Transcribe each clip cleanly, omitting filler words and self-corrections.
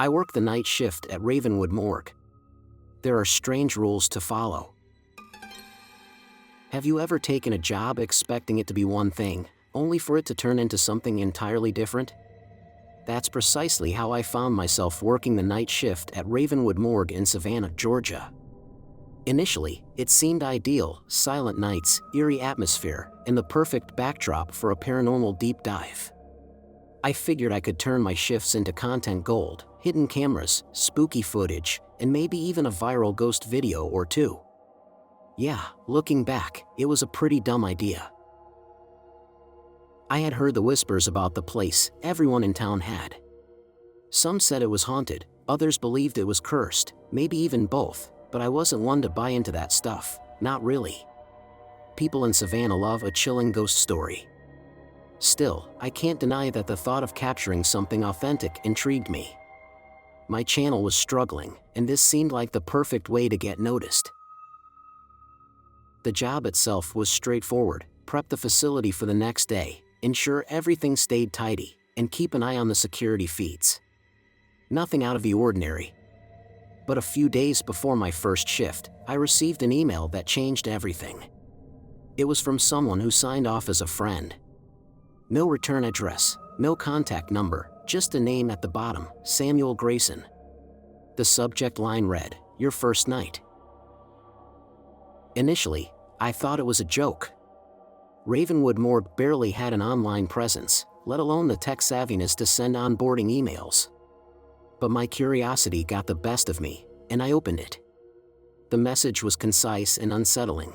I work the night shift at Ravenwood Morgue. There are strange rules to follow. Have you ever taken a job expecting it to be one thing, only for it to turn into something entirely different? That's precisely how I found myself working the night shift at Ravenwood Morgue in Savannah, Georgia. Initially, it seemed ideal: silent nights, eerie atmosphere, and the perfect backdrop for a paranormal deep dive. I figured I could turn my shifts into content gold: hidden cameras, spooky footage, and maybe even a viral ghost video or two. Yeah, looking back, it was a pretty dumb idea. I had heard the whispers about the place, everyone in town had. Some said it was haunted, others believed it was cursed, maybe even both, but I wasn't one to buy into that stuff, not really. People in Savannah love a chilling ghost story. Still, I can't deny that the thought of capturing something authentic intrigued me. My channel was struggling, and this seemed like the perfect way to get noticed. The job itself was straightforward: prep the facility for the next day, ensure everything stayed tidy, and keep an eye on the security feeds. Nothing out of the ordinary. But a few days before my first shift, I received an email that changed everything. It was from someone who signed off as a friend. No return address, no contact number, just a name at the bottom: Samuel Grayson. The subject line read, "Your first night." Initially, I thought it was a joke. Ravenwood Morgue barely had an online presence, let alone the tech savviness to send onboarding emails. But my curiosity got the best of me, and I opened it. The message was concise and unsettling.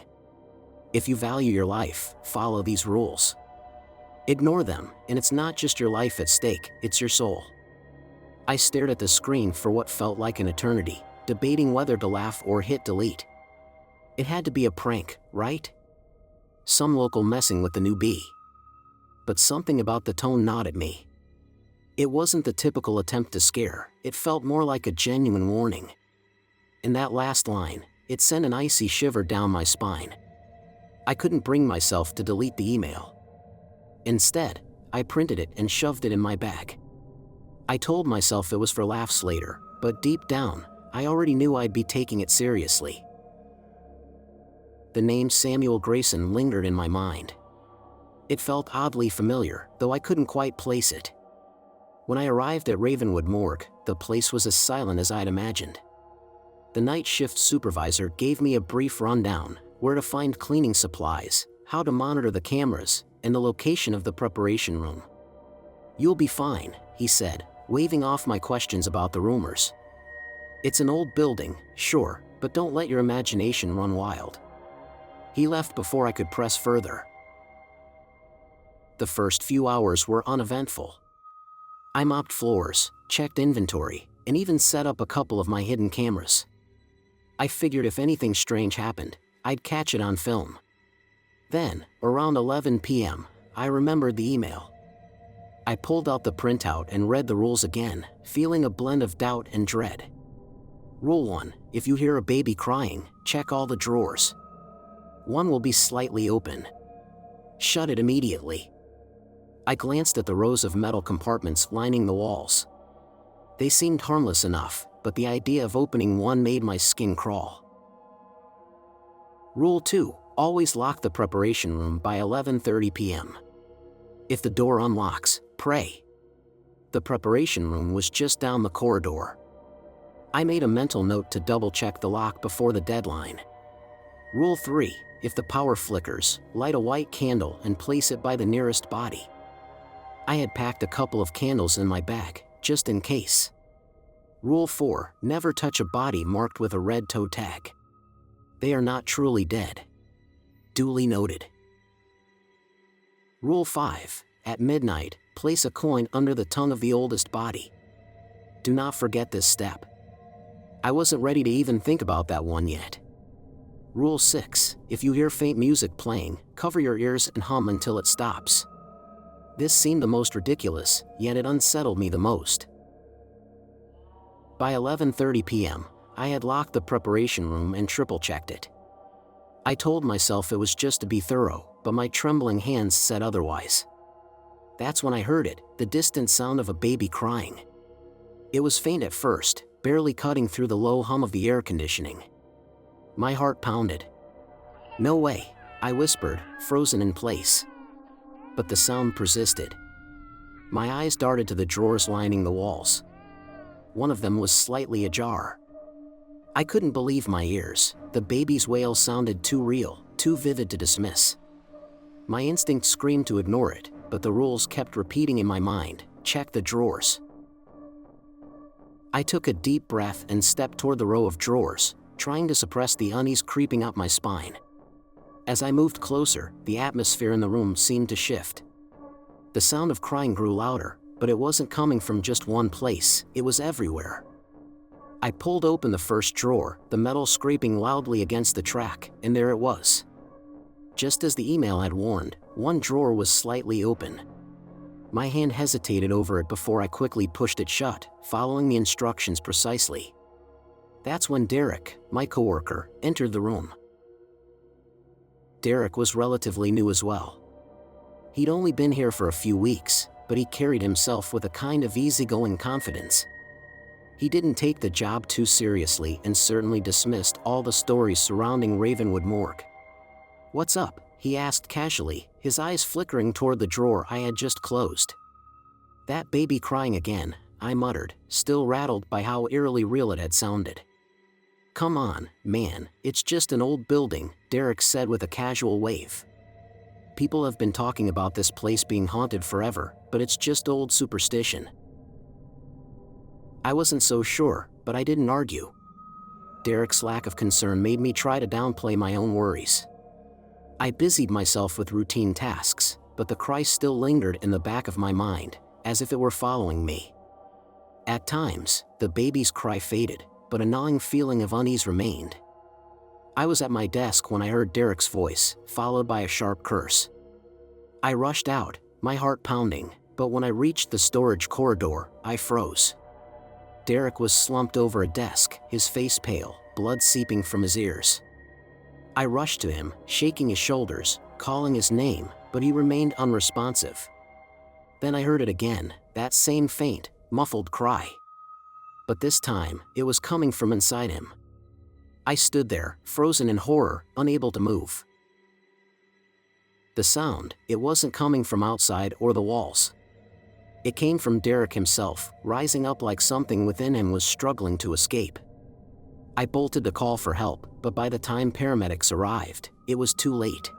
If you value your life, follow these rules. Ignore them, and it's not just your life at stake, it's your soul. I stared at the screen for what felt like an eternity, debating whether to laugh or hit delete. It had to be a prank, right? Some local messing with the new bee. But something about the tone gnawed at me. It wasn't the typical attempt to scare, it felt more like a genuine warning. In that last line, it sent an icy shiver down my spine. I couldn't bring myself to delete the email. Instead, I printed it and shoved it in my bag. I told myself it was for laughs later, but deep down, I already knew I'd be taking it seriously. The name Samuel Grayson lingered in my mind. It felt oddly familiar, though I couldn't quite place it. When I arrived at Ravenwood Morgue, the place was as silent as I'd imagined. The night shift supervisor gave me a brief rundown: where to find cleaning supplies, how to monitor the cameras, and the location of the preparation room. "You'll be fine," he said, waving off my questions about the rumors. "It's an old building, sure, but don't let your imagination run wild." He left before I could press further. The first few hours were uneventful. I mopped floors, checked inventory, and even set up a couple of my hidden cameras. I figured if anything strange happened, I'd catch it on film. Then, around 11 p.m., I remembered the email. I pulled out the printout and read the rules again, feeling a blend of doubt and dread. Rule 1: if you hear a baby crying, check all the drawers. One will be slightly open. Shut it immediately. I glanced at the rows of metal compartments lining the walls. They seemed harmless enough, but the idea of opening one made my skin crawl. Rule 2: always lock the preparation room by 11:30 p.m. If the door unlocks, pray. The preparation room was just down the corridor. I made a mental note to double-check the lock before the deadline. Rule 3: if the power flickers, light a white candle and place it by the nearest body. I had packed a couple of candles in my bag, just in case. Rule 4: never touch a body marked with a red toe tag. They are not truly dead. Duly noted. Rule 5: at midnight, place a coin under the tongue of the oldest body. Do not forget this step. I wasn't ready to even think about that one yet. Rule 6: if you hear faint music playing, cover your ears and hum until it stops. This seemed the most ridiculous, yet it unsettled me the most. By 11:30 p.m., I had locked the preparation room and triple-checked it. I told myself it was just to be thorough, but my trembling hands said otherwise. That's when I heard it, the distant sound of a baby crying. It was faint at first, barely cutting through the low hum of the air conditioning. My heart pounded. "No way," I whispered, frozen in place. But the sound persisted. My eyes darted to the drawers lining the walls. One of them was slightly ajar. I couldn't believe my ears. The baby's wail sounded too real, too vivid to dismiss. My instinct screamed to ignore it, but the rules kept repeating in my mind, "Check the drawers." I took a deep breath and stepped toward the row of drawers, trying to suppress the unease creeping up my spine. As I moved closer, the atmosphere in the room seemed to shift. The sound of crying grew louder, but it wasn't coming from just one place, it was everywhere. I pulled open the first drawer, the metal scraping loudly against the track, and there it was. Just as the email had warned, one drawer was slightly open. My hand hesitated over it before I quickly pushed it shut, following the instructions precisely. That's when Derek, my coworker, entered the room. Derek was relatively new as well. He'd only been here for a few weeks, but he carried himself with a kind of easygoing confidence. He didn't take the job too seriously and certainly dismissed all the stories surrounding Ravenwood Morgue. "What's up?" he asked casually, his eyes flickering toward the drawer I had just closed. "That baby crying again," I muttered, still rattled by how eerily real it had sounded. "Come on, man, it's just an old building," Derek said with a casual wave. "People have been talking about this place being haunted forever, but it's just old superstition." I wasn't so sure, but I didn't argue. Derek's lack of concern made me try to downplay my own worries. I busied myself with routine tasks, but the cry still lingered in the back of my mind, as if it were following me. At times, the baby's cry faded, but a gnawing feeling of unease remained. I was at my desk when I heard Derek's voice, followed by a sharp curse. I rushed out, my heart pounding, but when I reached the storage corridor, I froze. Derek was slumped over a desk, his face pale, blood seeping from his ears. I rushed to him, shaking his shoulders, calling his name, but he remained unresponsive. Then I heard it again, that same faint, muffled cry. But this time, it was coming from inside him. I stood there, frozen in horror, unable to move. The sound, it wasn't coming from outside or the walls. It came from Derek himself, rising up like something within him was struggling to escape. I bolted to call for help, but by the time paramedics arrived, it was too late.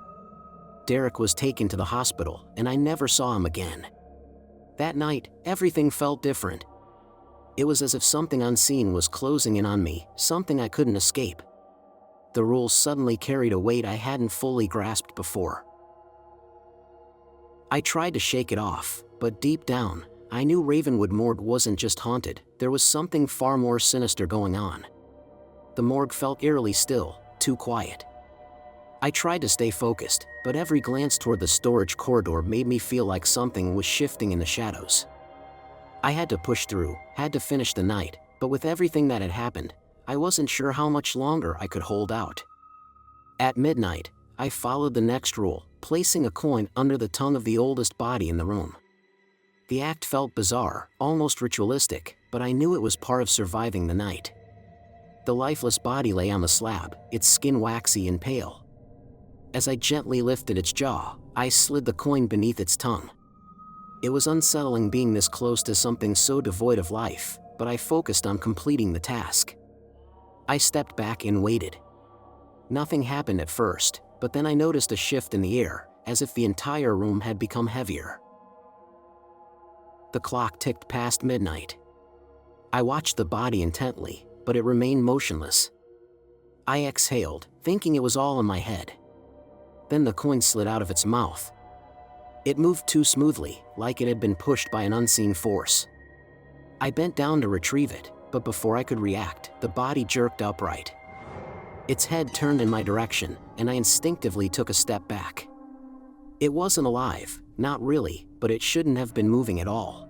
Derek was taken to the hospital, and I never saw him again. That night, everything felt different. It was as if something unseen was closing in on me, something I couldn't escape. The rules suddenly carried a weight I hadn't fully grasped before. I tried to shake it off, but deep down, I knew Ravenwood Morgue wasn't just haunted, there was something far more sinister going on. The morgue felt eerily still, too quiet. I tried to stay focused, but every glance toward the storage corridor made me feel like something was shifting in the shadows. I had to push through, had to finish the night, but with everything that had happened, I wasn't sure how much longer I could hold out. At midnight, I followed the next rule, placing a coin under the tongue of the oldest body in the room. The act felt bizarre, almost ritualistic, but I knew it was part of surviving the night. The lifeless body lay on the slab, its skin waxy and pale. As I gently lifted its jaw, I slid the coin beneath its tongue. It was unsettling being this close to something so devoid of life, but I focused on completing the task. I stepped back and waited. Nothing happened at first, but then I noticed a shift in the air, as if the entire room had become heavier. The clock ticked past midnight. I watched the body intently, but it remained motionless. I exhaled, thinking it was all in my head. Then the coin slid out of its mouth. It moved too smoothly, like it had been pushed by an unseen force. I bent down to retrieve it, but before I could react, the body jerked upright. Its head turned in my direction, and I instinctively took a step back. It wasn't alive, not really, but it shouldn't have been moving at all.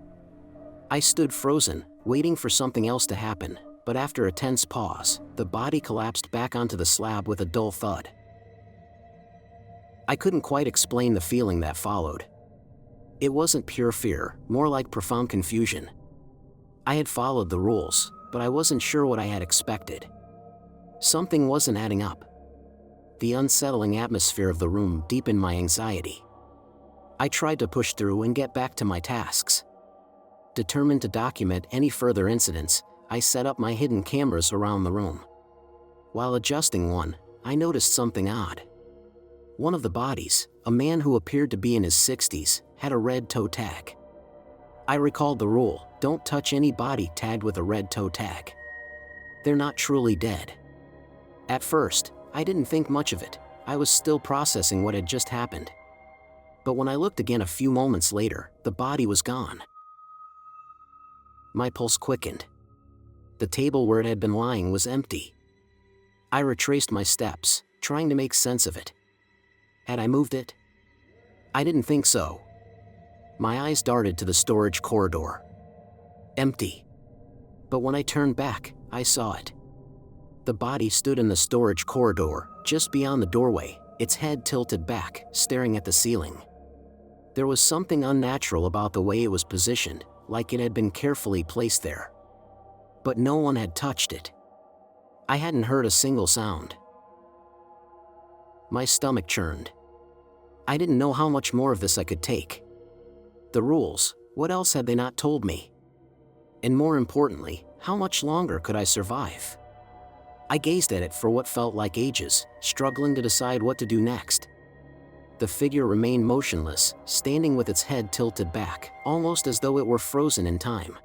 I stood frozen, waiting for something else to happen, but after a tense pause, the body collapsed back onto the slab with a dull thud. I couldn't quite explain the feeling that followed. It wasn't pure fear, more like profound confusion. I had followed the rules, but I wasn't sure what I had expected. Something wasn't adding up. The unsettling atmosphere of the room deepened my anxiety. I tried to push through and get back to my tasks. Determined to document any further incidents, I set up my hidden cameras around the room. While adjusting one, I noticed something odd. One of the bodies, a man who appeared to be in his 60s, had a red toe tag. I recalled the rule, don't touch any body tagged with a red toe tag. They're not truly dead. At first, I didn't think much of it. I was still processing what had just happened. But when I looked again a few moments later, the body was gone. My pulse quickened. The table where it had been lying was empty. I retraced my steps, trying to make sense of it. Had I moved it? I didn't think so. My eyes darted to the storage corridor. Empty. But when I turned back, I saw it. The body stood in the storage corridor, just beyond the doorway, its head tilted back, staring at the ceiling. There was something unnatural about the way it was positioned, like it had been carefully placed there. But no one had touched it. I hadn't heard a single sound. My stomach churned. I didn't know how much more of this I could take. The rules, what else had they not told me? And more importantly, how much longer could I survive? I gazed at it for what felt like ages, struggling to decide what to do next. The figure remained motionless, standing with its head tilted back, almost as though it were frozen in time.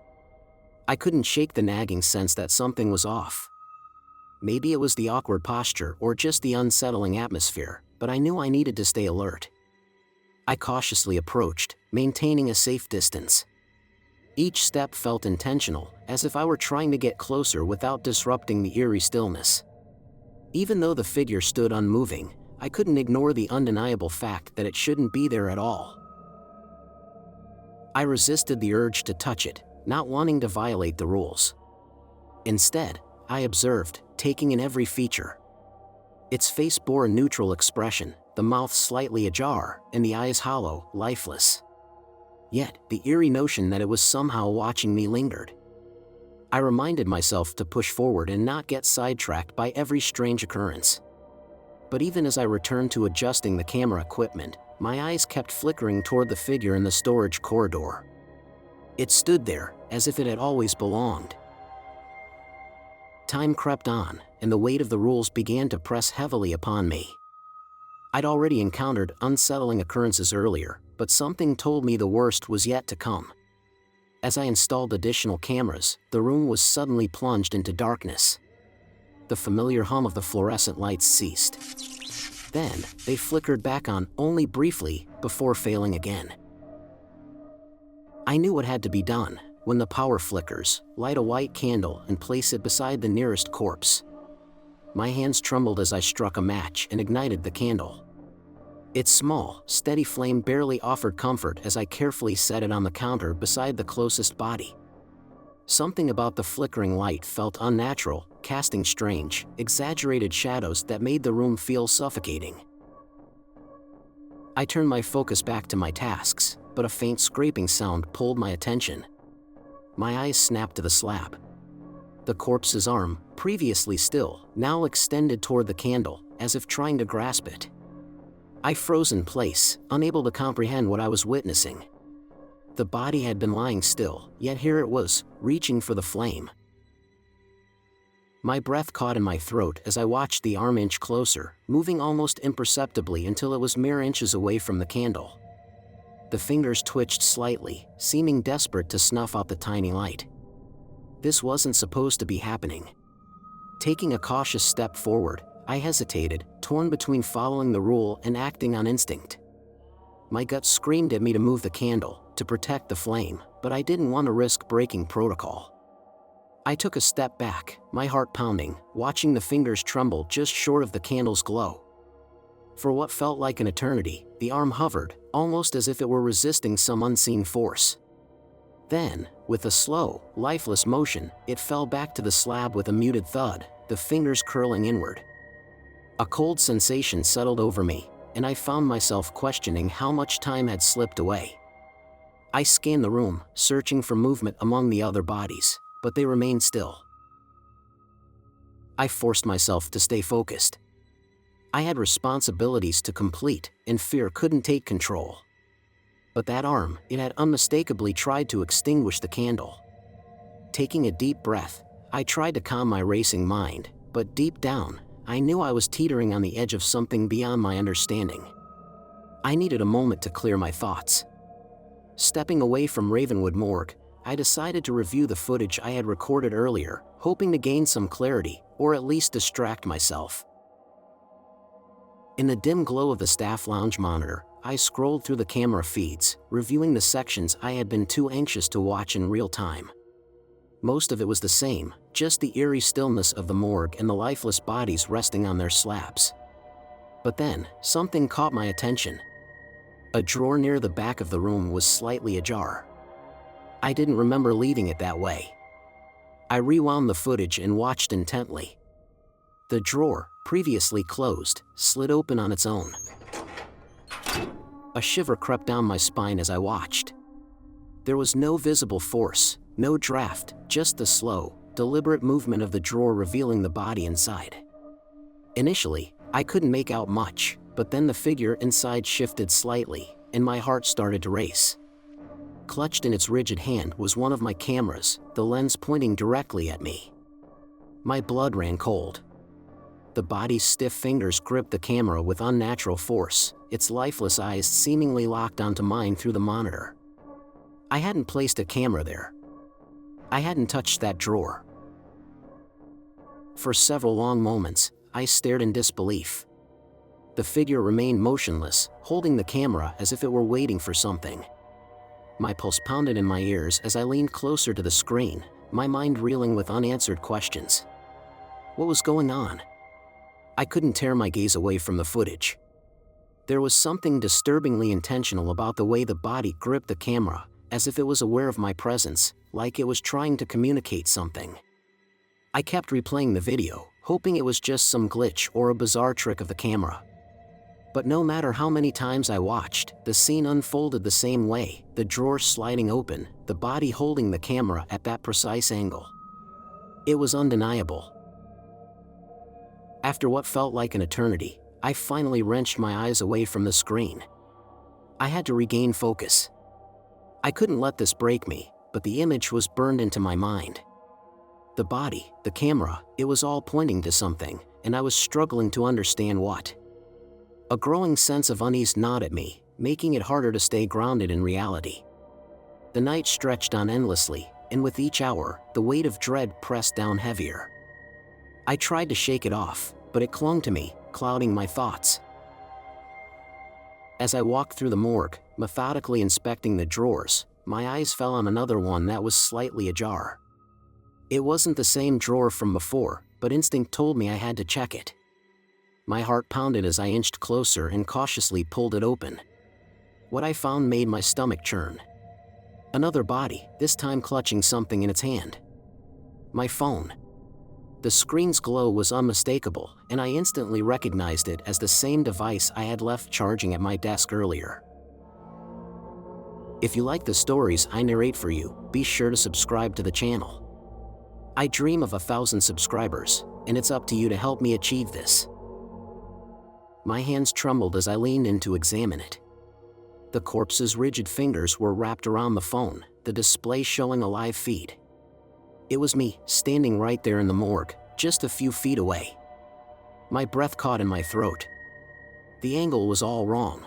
I couldn't shake the nagging sense that something was off. Maybe it was the awkward posture or just the unsettling atmosphere, but I knew I needed to stay alert. I cautiously approached, maintaining a safe distance. Each step felt intentional, as if I were trying to get closer without disrupting the eerie stillness. Even though the figure stood unmoving, I couldn't ignore the undeniable fact that it shouldn't be there at all. I resisted the urge to touch it, not wanting to violate the rules. Instead, I observed, taking in every feature. Its face bore a neutral expression, the mouth slightly ajar, and the eyes hollow, lifeless. Yet, the eerie notion that it was somehow watching me lingered. I reminded myself to push forward and not get sidetracked by every strange occurrence. But even as I returned to adjusting the camera equipment, my eyes kept flickering toward the figure in the storage corridor. It stood there, as if it had always belonged. Time crept on, and the weight of the rules began to press heavily upon me. I'd already encountered unsettling occurrences earlier, but something told me the worst was yet to come. As I installed additional cameras, the room was suddenly plunged into darkness. The familiar hum of the fluorescent lights ceased. Then, they flickered back on only briefly, before failing again. I knew what had to be done. When the power flickers, light a white candle and place it beside the nearest corpse. My hands trembled as I struck a match and ignited the candle. Its small, steady flame barely offered comfort as I carefully set it on the counter beside the closest body. Something about the flickering light felt unnatural, casting strange, exaggerated shadows that made the room feel suffocating. I turned my focus back to my tasks, but a faint scraping sound pulled my attention. My eyes snapped to the slab. The corpse's arm, previously still, now extended toward the candle, as if trying to grasp it. I froze in place, unable to comprehend what I was witnessing. The body had been lying still, yet here it was, reaching for the flame. My breath caught in my throat as I watched the arm inch closer, moving almost imperceptibly until it was mere inches away from the candle. The fingers twitched slightly, seeming desperate to snuff out the tiny light. This wasn't supposed to be happening. Taking a cautious step forward, I hesitated, torn between following the rule and acting on instinct. My gut screamed at me to move the candle, to protect the flame, but I didn't want to risk breaking protocol. I took a step back, my heart pounding, watching the fingers tremble just short of the candle's glow. For what felt like an eternity, the arm hovered, almost as if it were resisting some unseen force. Then, with a slow, lifeless motion, it fell back to the slab with a muted thud, the fingers curling inward. A cold sensation settled over me, and I found myself questioning how much time had slipped away. I scanned the room, searching for movement among the other bodies, but they remained still. I forced myself to stay focused. I had responsibilities to complete, and fear couldn't take control. But that arm, it had unmistakably tried to extinguish the candle. Taking a deep breath, I tried to calm my racing mind, but deep down, I knew I was teetering on the edge of something beyond my understanding. I needed a moment to clear my thoughts. Stepping away from Ravenwood Morgue, I decided to review the footage I had recorded earlier, hoping to gain some clarity, or at least distract myself. In the dim glow of the staff lounge monitor, I scrolled through the camera feeds, reviewing the sections I had been too anxious to watch in real time. Most of it was the same, just the eerie stillness of the morgue and the lifeless bodies resting on their slabs. But then, something caught my attention. A drawer near the back of the room was slightly ajar. I didn't remember leaving it that way. I rewound the footage and watched intently. The drawer, previously closed, slid open on its own. A shiver crept down my spine as I watched. There was no visible force, no draft, just the slow, deliberate movement of the drawer revealing the body inside. Initially, I couldn't make out much, but then the figure inside shifted slightly, and my heart started to race. Clutched in its rigid hand was one of my cameras, the lens pointing directly at me. My blood ran cold. The body's stiff fingers gripped the camera with unnatural force, its lifeless eyes seemingly locked onto mine through the monitor. I hadn't placed a camera there. I hadn't touched that drawer. For several long moments, I stared in disbelief. The figure remained motionless, holding the camera as if it were waiting for something. My pulse pounded in my ears as I leaned closer to the screen, my mind reeling with unanswered questions. What was going on? I couldn't tear my gaze away from the footage. There was something disturbingly intentional about the way the body gripped the camera, as if it was aware of my presence, like it was trying to communicate something. I kept replaying the video, hoping it was just some glitch or a bizarre trick of the camera. But no matter how many times I watched, the scene unfolded the same way, the drawer sliding open, the body holding the camera at that precise angle. It was undeniable. After what felt like an eternity, I finally wrenched my eyes away from the screen. I had to regain focus. I couldn't let this break me, but the image was burned into my mind. The body, the camera, it was all pointing to something, and I was struggling to understand what. A growing sense of unease gnawed at me, making it harder to stay grounded in reality. The night stretched on endlessly, and with each hour, the weight of dread pressed down heavier. I tried to shake it off, but it clung to me, clouding my thoughts. As I walked through the morgue, methodically inspecting the drawers, my eyes fell on another one that was slightly ajar. It wasn't the same drawer from before, but instinct told me I had to check it. My heart pounded as I inched closer and cautiously pulled it open. What I found made my stomach churn. Another body, this time clutching something in its hand. My phone. The screen's glow was unmistakable, and I instantly recognized it as the same device I had left charging at my desk earlier. If you like the stories I narrate for you, be sure to subscribe to the channel. I dream of 1,000 subscribers, and it's up to you to help me achieve this. My hands trembled as I leaned in to examine it. The corpse's rigid fingers were wrapped around the phone, the display showing a live feed. It was me, standing right there in the morgue, just a few feet away. My breath caught in my throat. The angle was all wrong.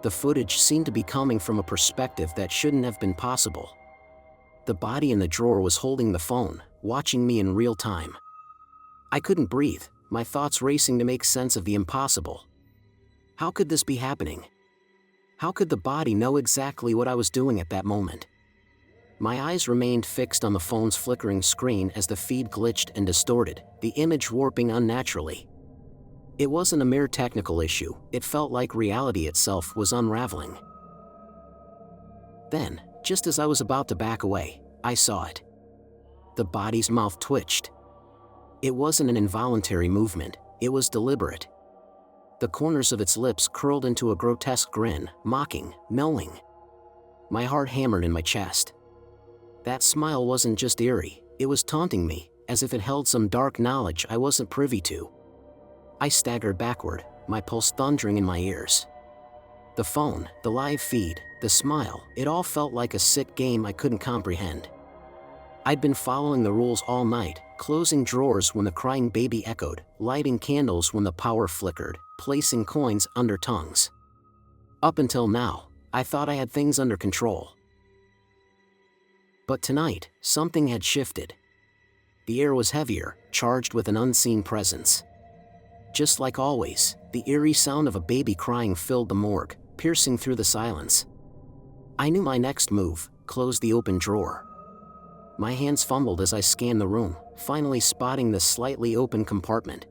The footage seemed to be coming from a perspective that shouldn't have been possible. The body in the drawer was holding the phone, watching me in real time. I couldn't breathe, my thoughts racing to make sense of the impossible. How could this be happening? How could the body know exactly what I was doing at that moment? My eyes remained fixed on the phone's flickering screen as the feed glitched and distorted, the image warping unnaturally. It wasn't a mere technical issue, it felt like reality itself was unraveling. Then, just as I was about to back away, I saw it. The body's mouth twitched. It wasn't an involuntary movement, it was deliberate. The corners of its lips curled into a grotesque grin, mocking, knowing. My heart hammered in my chest. That smile wasn't just eerie, it was taunting me, as if it held some dark knowledge I wasn't privy to. I staggered backward, my pulse thundering in my ears. The phone, the live feed, the smile, it all felt like a sick game I couldn't comprehend. I'd been following the rules all night, closing drawers when the crying baby echoed, lighting candles when the power flickered, placing coins under tongues. Up until now, I thought I had things under control. But tonight, something had shifted. The air was heavier, charged with an unseen presence. Just like always, the eerie sound of a baby crying filled the morgue, piercing through the silence. I knew my next move: close the open drawer. My hands fumbled as I scanned the room, finally spotting the slightly open compartment.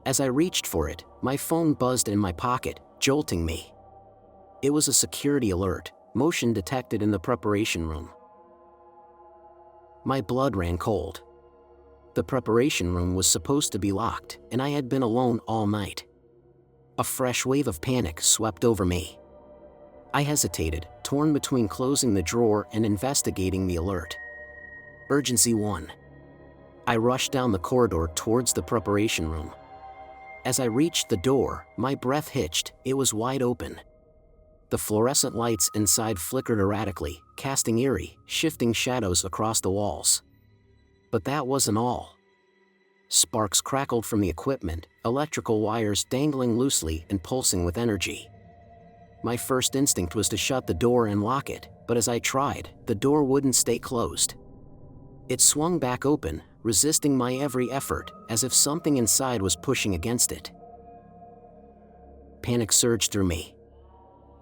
As I reached for it, my phone buzzed in my pocket, jolting me. It was a security alert, motion detected in the preparation room. My blood ran cold. The preparation room was supposed to be locked, and I had been alone all night. A fresh wave of panic swept over me. I hesitated, torn between closing the drawer and investigating the alert. Urgency 1. I rushed down the corridor towards the preparation room. As I reached the door, my breath hitched, it was wide open. The fluorescent lights inside flickered erratically, casting eerie, shifting shadows across the walls. But that wasn't all. Sparks crackled from the equipment, electrical wires dangling loosely and pulsing with energy. My first instinct was to shut the door and lock it, but as I tried, the door wouldn't stay closed. It swung back open, resisting my every effort, as if something inside was pushing against it. Panic surged through me.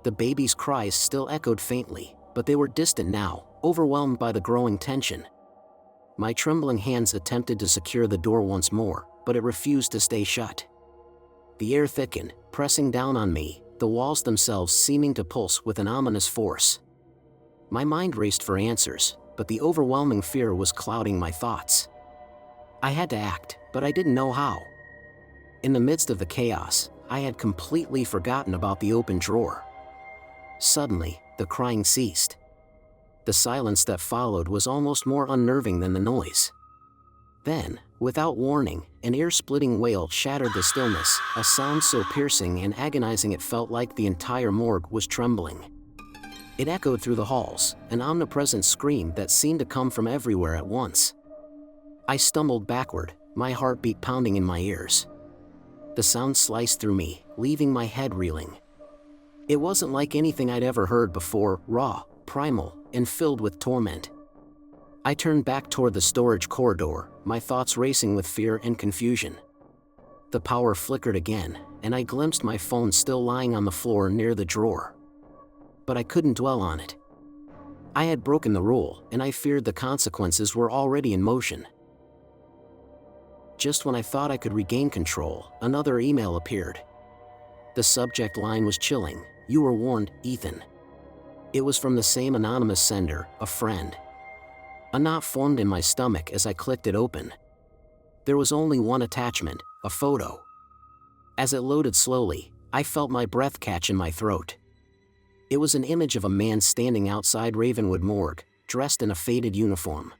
The baby's cries still echoed faintly, but they were distant now, overwhelmed by the growing tension. My trembling hands attempted to secure the door once more, but it refused to stay shut. The air thickened, pressing down on me, the walls themselves seeming to pulse with an ominous force. My mind raced for answers, but the overwhelming fear was clouding my thoughts. I had to act, but I didn't know how. In the midst of the chaos, I had completely forgotten about the open drawer. Suddenly, the crying ceased. The silence that followed was almost more unnerving than the noise. Then, without warning, an ear-splitting wail shattered the stillness, a sound so piercing and agonizing it felt like the entire morgue was trembling. It echoed through the halls, an omnipresent scream that seemed to come from everywhere at once. I stumbled backward, my heartbeat pounding in my ears. The sound sliced through me, leaving my head reeling. It wasn't like anything I'd ever heard before, raw, primal, and filled with torment. I turned back toward the storage corridor, my thoughts racing with fear and confusion. The power flickered again, and I glimpsed my phone still lying on the floor near the drawer. But I couldn't dwell on it. I had broken the rule, and I feared the consequences were already in motion. Just when I thought I could regain control, another email appeared. The subject line was chilling: "You were warned, Ethan." It was from the same anonymous sender, a friend. A knot formed in my stomach as I clicked it open. There was only one attachment, a photo. As it loaded slowly, I felt my breath catch in my throat. It was an image of a man standing outside Ravenwood Morgue, dressed in a faded uniform.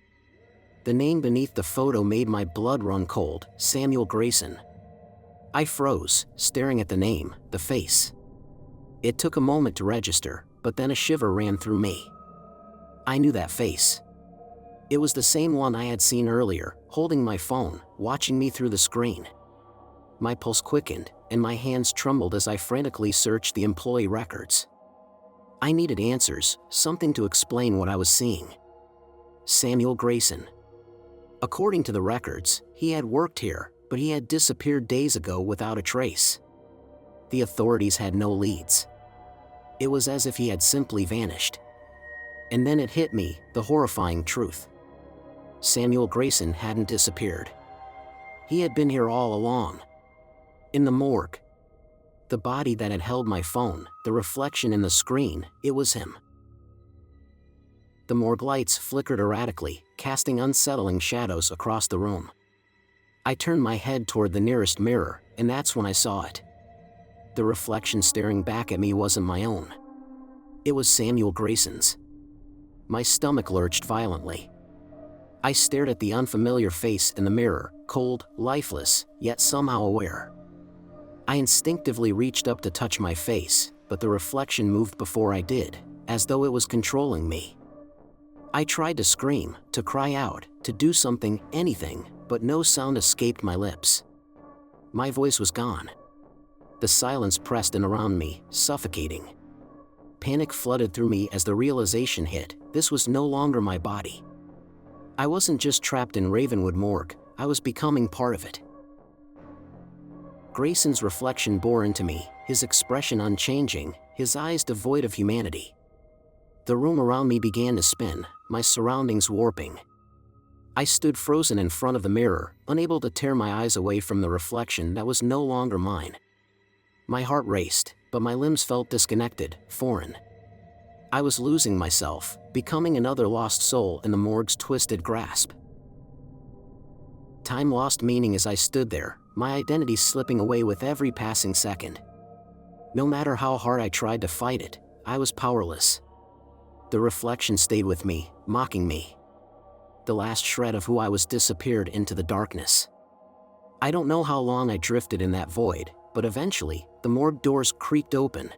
The name beneath the photo made my blood run cold: Samuel Grayson. I froze, staring at the name, the face. It took a moment to register, but then a shiver ran through me. I knew that face. It was the same one I had seen earlier, holding my phone, watching me through the screen. My pulse quickened, and my hands trembled as I frantically searched the employee records. I needed answers, something to explain what I was seeing. Samuel Grayson. According to the records, he had worked here, but he had disappeared days ago without a trace. The authorities had no leads. It was as if he had simply vanished. And then it hit me, the horrifying truth. Samuel Grayson hadn't disappeared. He had been here all along. In the morgue. The body that had held my phone, the reflection in the screen, it was him. The morgue lights flickered erratically, casting unsettling shadows across the room. I turned my head toward the nearest mirror, and that's when I saw it. The reflection staring back at me wasn't my own. It was Samuel Grayson's. My stomach lurched violently. I stared at the unfamiliar face in the mirror, cold, lifeless, yet somehow aware. I instinctively reached up to touch my face, but the reflection moved before I did, as though it was controlling me. I tried to scream, to cry out, to do something, anything, but no sound escaped my lips. My voice was gone. The silence pressed in around me, suffocating. Panic flooded through me as the realization hit: this was no longer my body. I wasn't just trapped in Ravenwood Morgue, I was becoming part of it. Grayson's reflection bore into me, his expression unchanging, his eyes devoid of humanity. The room around me began to spin, my surroundings warping. I stood frozen in front of the mirror, unable to tear my eyes away from the reflection that was no longer mine. My heart raced, but my limbs felt disconnected, foreign. I was losing myself, becoming another lost soul in the morgue's twisted grasp. Time lost meaning as I stood there, my identity slipping away with every passing second. No matter how hard I tried to fight it, I was powerless. The reflection stayed with me, mocking me. The last shred of who I was disappeared into the darkness. I don't know how long I drifted in that void, but eventually, the morgue doors creaked open.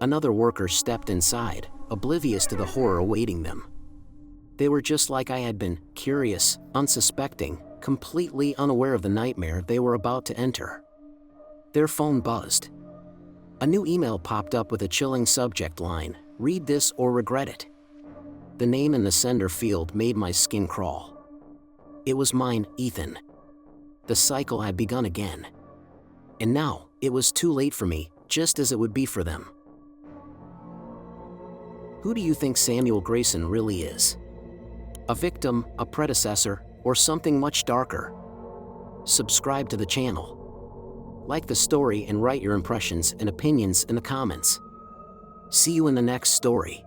Another worker stepped inside, oblivious to the horror awaiting them. They were just like I had been, curious, unsuspecting, completely unaware of the nightmare they were about to enter. Their phone buzzed. A new email popped up with a chilling subject line: "Read this or regret it." The name in the sender field made my skin crawl. It was mine, Ethan. The cycle had begun again. And now, it was too late for me, just as it would be for them. Who do you think Samuel Grayson really is? A victim, a predecessor, or something much darker? Subscribe to the channel. Like the story and write your impressions and opinions in the comments. See you in the next story.